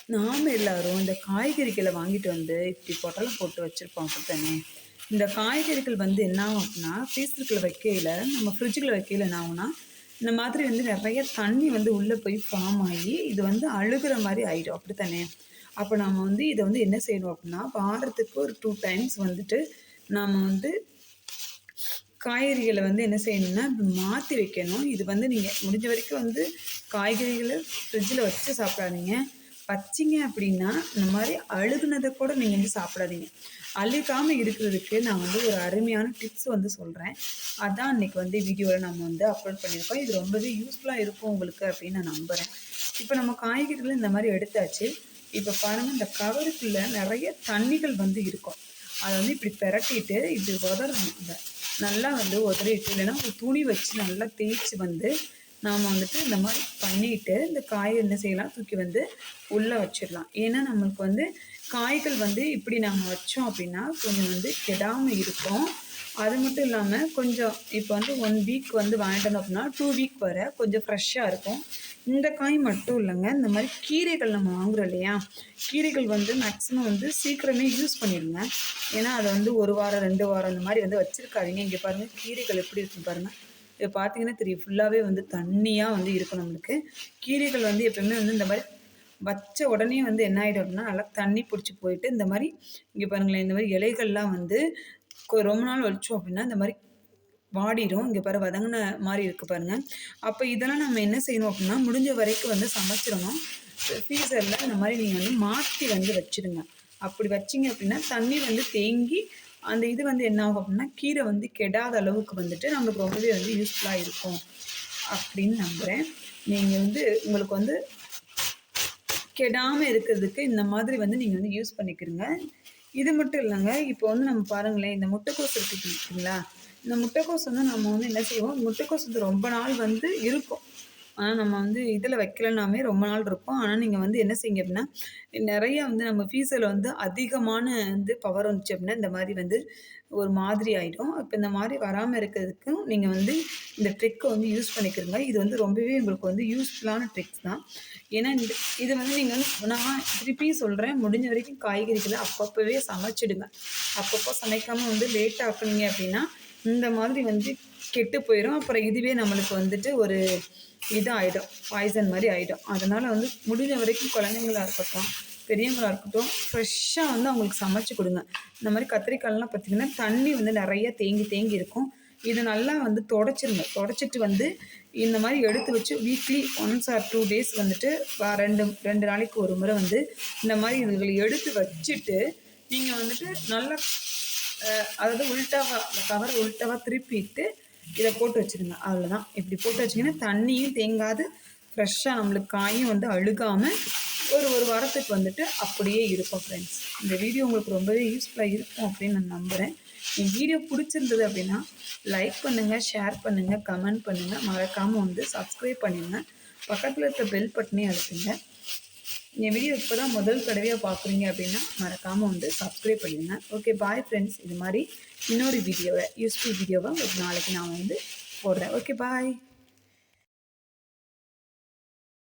நாம் எல்லாரும் இந்த காய்கறிகளை வாங்கிட்டு வந்து இப்படி பொட்டலம் போட்டு வச்சுருப்போம் அப்படித்தானே. இந்த காய்கறிகள் வந்து என்ன ஆகும் அப்படின்னா ஃப்ரீசருக்குள்ள வைக்கையில் நம்ம ஃப்ரிட்ஜுக்குள்ள வைக்கையில் என்ன ஆகும்னா இந்த மாதிரி வந்து நிறைய தண்ணி வந்து உள்ளே போய் ஃபார்ம் ஆகி இது வந்து அழுகிற மாதிரி ஆகிடும் அப்படித்தானே. அப்போ நாம் வந்து இதை வந்து என்ன செய்யணும் அப்படின்னா வாரத்துக்கு ஒரு 2 டைம்ஸ் வந்துட்டு நாம் வந்து காய்கறிகளை வந்து என்ன செய்யணும்னா மாற்றி வைக்கணும். இது வந்து நீங்கள் முடிஞ்ச வரைக்கும் வந்து காய்கறிகளை ஃப்ரிட்ஜில் வச்சு சாப்பிடாதீங்க. வச்சிங்க அப்படின்னா இந்த மாதிரி அழுகுனதை கூட நீங்கள் வந்து சாப்பிடாதீங்க. அழுகாமல் இருக்கிறதுக்கு நான் வந்து ஒரு அருமையான டிப்ஸ் வந்து சொல்கிறேன். அதான் இன்றைக்கி வந்து வீடியோவில் நம்ம வந்து அப்லோட் பண்ணியிருக்கோம். இது ரொம்பவே யூஸ்ஃபுல்லாக இருக்கும் உங்களுக்கு அப்படின்னு நான் நம்புகிறேன். இப்போ நம்ம காய்கறிகளை இந்த மாதிரி எடுத்தாச்சு. இப்போ பாருங்கள், இந்த கவருக்குள்ளே நிறைய தண்ணிகள் வந்து இருக்கும். அதை வந்து இப்படி பிரட்டிட்டு இப்படி உதறணும். இந்த நல்லா வந்து உதறிட்டு இல்லைன்னா ஒரு துணி வச்சு நல்லா தேய்ச்சி வந்து நாம் வந்துட்டு இந்த மாதிரி பண்ணிவிட்டு இந்த காயை என்ன செய்யலாம், தூக்கி வந்து உள்ளே வச்சிடலாம். ஏன்னா நம்மளுக்கு வந்து காய்கள் வந்து இப்படி நம்ம வச்சோம் அப்படின்னா கொஞ்சம் வந்து கெடாமல் இருக்கும். அது மட்டும் இல்லாமல் கொஞ்சம் இப்போ வந்து 1 வீக் வந்து வாங்கிட்டு வந்தோம் அப்படின்னா 2 வீக் வரை கொஞ்சம் ஃப்ரெஷ்ஷாக இருக்கும். இந்த காய் மட்டும் இல்லைங்க, இந்த மாதிரி கீரைகள் நம்ம வாங்குகிறோம் இல்லையா, கீரைகள் வந்து மேக்ஸிமம் வந்து சீக்கிரமே யூஸ் பண்ணிடுங்க. ஏன்னா அதை வந்து 1 வாரம் 2 வாரம் இந்த மாதிரி வந்து வச்சுருக்காதீங்க. இங்கே பாருங்கள் கீரைகள் எப்படி இருக்குன்னு பாருங்கள். இதை பார்த்தீங்கன்னா தெரியும், ஃபுல்லாகவே வந்து தண்ணியாக வந்து இருக்கும். நம்மளுக்கு கீரைகள் வந்து எப்பவுமே வந்து இந்த மாதிரி வச்ச உடனே வந்து என்ன ஆகிடும் அப்படின்னா நல்லா தண்ணி பிடிச்சி போயிட்டு இந்த மாதிரி இங்கே பாருங்களேன், இந்த மாதிரி இலைகள்லாம் வந்து ரொம்ப நாள் வச்சோம் அப்படின்னா இந்த மாதிரி வாடிடும். இங்கே பாரு வதங்கின மாதிரி இருக்குது பாருங்கள். அப்போ இதெல்லாம் நம்ம என்ன செய்யணும் அப்படின்னா முடிஞ்ச வரைக்கும் வந்து சமைச்சிடணும். ஃப்ரீசரில் இந்த மாதிரி நீங்கள் வந்து மாற்றி வந்து வச்சுடுங்க. அப்படி வச்சிங்க அப்படின்னா தண்ணி வந்து தேங்கி அந்த இது வந்து என்ன ஆகும் அப்படின்னா கீரை வந்து கெடாத அளவுக்கு வந்துட்டு நம்மளுக்கு ரொம்பவே வந்து யூஸ்ஃபுல்லாக இருக்கும் அப்படின்னு நம்புகிறேன். நீங்கள் வந்து உங்களுக்கு வந்து கெடாமல் இருக்கிறதுக்கு இந்த மாதிரி வந்து நீங்கள் வந்து யூஸ் பண்ணிக்கிறீங்க. இது மட்டும் இல்லைங்க, இப்போ வந்து நம்ம பாருங்களேன், இந்த முட்டைக்கோஸ் இருக்குங்களா, இந்த முட்டைக்கோஸ் வந்து நம்ம வந்து என்ன செய்வோம், முட்டைக்கோஸ் வந்து ரொம்ப நாள் வந்து இருக்கும். ஆனால் நம்ம வந்து இதில் வைக்கலனாமே ரொம்ப நாள் இருக்கும். ஆனால் நீங்கள் வந்து என்ன செய்யுங்க அப்படின்னா நிறையா வந்து நம்ம ஃப்ரீசரில் வந்து அதிகமான வந்து பவர் வந்துச்சு அப்படின்னா இந்த மாதிரி வந்து ஒரு மாதிரி ஆகிடும். இப்போ இந்த மாதிரி வராமல் இருக்கிறதுக்கும் நீங்கள் வந்து இந்த ட்ரிக்கை வந்து யூஸ் பண்ணிக்கிறீங்க. இது வந்து ரொம்பவே உங்களுக்கு வந்து யூஸ்ஃபுல்லான ட்ரிக்ஸ் தான். ஏன்னா இது வந்து நீங்கள் வந்து நான் திருப்பி சொல்கிறேன், முடிஞ்ச வரைக்கும் காய்கறிகளை அப்பப்போவே சமைச்சிடுங்க. அப்பப்போ சமைக்காமல் வந்து லேட் ஆக்குனீங்க அப்படின்னா இந்த மாதிரி வந்து கெட்டு போயிடும். அப்புறம் இதுவே நம்மளுக்கு வந்துட்டு ஒரு இதாகிடும், பாய்சன் மாதிரி ஆகிடும். அதனால் வந்து முடிஞ்ச வரைக்கும் குழந்தைங்களாக இருக்கட்டும் பெரியவங்களாக இருக்கட்டும் ஃப்ரெஷ்ஷாக வந்து அவங்களுக்கு சமைச்சு கொடுங்க. இந்த மாதிரி கத்திரிக்காயெலாம் பார்த்திங்கன்னா தண்ணி வந்து நிறைய தேங்கி இருக்கும். இது நல்லா வந்து தொடச்சிட்டு வந்து இந்த மாதிரி எடுத்து வச்சு வீக்லி 1 or 2 days வந்துட்டு 2 நாளைக்கு ஒரு முறை வந்து இந்த மாதிரி இதுகளை எடுத்து வச்சுட்டு நீங்கள் வந்துட்டு நல்லா அதாவது உல்ட்டாவாக அந்த கவரை உல்ட்டாவாக திருப்பிட்டு இதை போட்டு வச்சுருங்க. அவ்வளோதான். இப்படி போட்டு வச்சிங்கன்னா தண்ணியும் தேங்காது, ஃப்ரெஷ்ஷாக நம்மளுக்கு காயும் வந்து அழுகாமல் ஒரு வாரத்துக்கு வந்துட்டு அப்படியே இருக்கும். ஃப்ரெண்ட்ஸ், இந்த வீடியோ உங்களுக்கு ரொம்பவே யூஸ்ஃபுல்லாக இருக்கும் அப்படின்னு நான் நம்புகிறேன். என் வீடியோ பிடிச்சிருந்தது அப்படின்னா லைக் பண்ணுங்கள், ஷேர் பண்ணுங்கள், கமெண்ட் பண்ணுங்கள். மறக்காமல் வந்து சப்ஸ்கிரைப் பண்ணிடுங்க. பக்கத்தில் இருக்க பெல் பட்டனையும் அழுத்துங்க. என் வீடியோ இப்போ தான் முதல் தடவையாக பார்க்குறீங்க அப்படின்னா மறக்காமல் வந்து சப்ஸ்கிரைப் பண்ணிடுங்க. Okay, bye friends. இது மாதிரி இன்னொரு வீடியோவை யூஸ்ஃபுல் வீடியோவை ஒரு நாளைக்கு நான் வந்து போடுறேன். ஓகே, பாய்.